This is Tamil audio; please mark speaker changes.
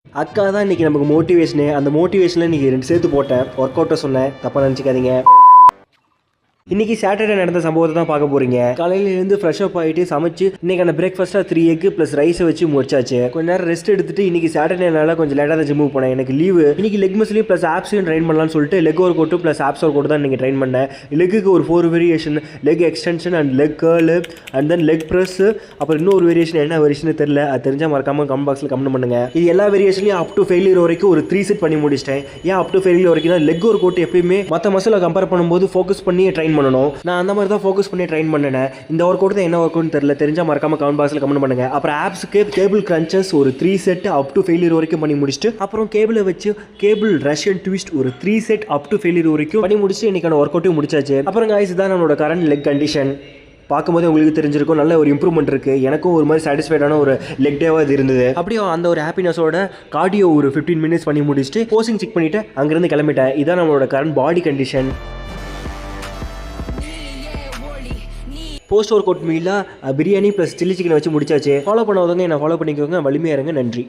Speaker 1: அக்கா தான் இன்றைக்கி நமக்கு மோட்டிவேஷனு. அந்த மோட்டிவேஷனில் இன்றைக்கி 2 சேர்த்து போட்டேன். ஒர்க் அவுட்டை சொன்னேன், தப்பாக நினச்சிக்காதீங்க. இன்றைக்கி சாட்டர்டே நடந்த சம்பவத்தை தான் பார்க்க போகிறீங்க. காலையில் எழுந்து ஃப்ரெஷ் அப் ஆகிட்டு சமைச்சு இன்றைக்கான பிரேக்ஃபாஸ்ட்டாக 3 எக் ப்ளஸ் ரைஸை வச்சு முடிச்சாச்சு. கொஞ்ச நேரம் ரெஸ்ட் எடுத்துட்டு இன்றைக்கி சாட்டர்டேனால கொஞ்சம் லேட்டாக தான் ஜிம்முக்கு போனேன். எனக்கு லீவு. இன்றைக்கி லெக் மசிலையும் ப்ளஸ் ஆப்ஸையும் ட்ரைன் பண்ணலாம்னு சொல்லிட்டு leg work out plus apps work out தான் இன்றைக்கி ட்ரைன் பண்ணேன். லெக்குக்கு ஒரு 4 variation, leg extension and leg girl and then leg press. அப்புறம் இன்னொரு வேரியேஷன் என்ன வேரியேஷன் தெரியல, அது தெரிஞ்சால் மறக்காமல் கமெண்ட் பாக்ஸில் கமெண்ட் பண்ணுங்கள். இது எல்லா வேரியேஷன்லையும் அப் டு ஃபெயிலியர் வரைக்கும் ஒரு 3 செட் பண்ணி முடிச்சிட்டேன். ஏன் அப் டு ஃபெயிலியர் வரைக்கும் லெக் ஒர்க் அவுட் எப்பயுமே மற்ற மசிலை கம்பேர் பண்ணும்போது ஃபோக்கஸ் பண்ணி ட்ரைன் பண்ணணும். நான் அந்த மாதிரி தான் ஃபோக்கஸ் பண்ணி ட்ரைன் பண்ணேன். இந்த ஒர்க் அவுட் தான் என்ன ஒர்க் அவுட்னு தெரியல, தெரிஞ்சால் மறக்காம கமெண்ட் பாக்ஸில் கமெண்ட் பண்ணுங்க. அப்புறம் ஆப்ஸ்க்கு கேபிள் கிரன்ச்சஸ் ஒரு 3 செட் அப் டு ஃபெயிலியர் வரைக்கும் பண்ணி முடிச்சுட்டு அப்புறம் கேபிளை வச்சு கேபிள் ரஷ்யன் ட்விஸ்ட் ஒரு 3 செட் அப் டு ஃபெயிலியர் வரைக்கும் பண்ணி முடிச்சுட்டு இன்னைக்கான ஒர்க் அவுட்டையும் முடிச்சாச்சு. அப்புறம் guys இதான் நம்மளோட கரண்ட் லெக் கண்டிஷன். பார்க்கும்போது உங்களுக்கு தெரிஞ்சிருக்கும் நல்ல ஒரு இம்ப்ரூவ்மெண்ட் இருக்குது. எனக்கும் ஒரு மாதிரி சாட்டிஸ்ஃபைடான ஒரு லெக் டேவாக இது இருந்தது. அப்படியே அந்த ஒரு ஹாப்பினஸோட கார்டியோ ஒரு 15 மினிட்ஸ் பண்ணி முடிச்சுட்டு போசிங் செக் பண்ணிவிட்டு அங்கேருந்து கிளம்பிட்டேன். இதான் நம்மளோட current body condition. Post workout மீலாக பிரியாணி ப்ளஸ் சில்லி சிக்கன் வச்சு முடிச்சாச்சு. ஃபாலோ பண்ணவங்க என்ன ஃபாலோ பண்ணிக்கோங்க. வலிமையாக இருங்க. நன்றி.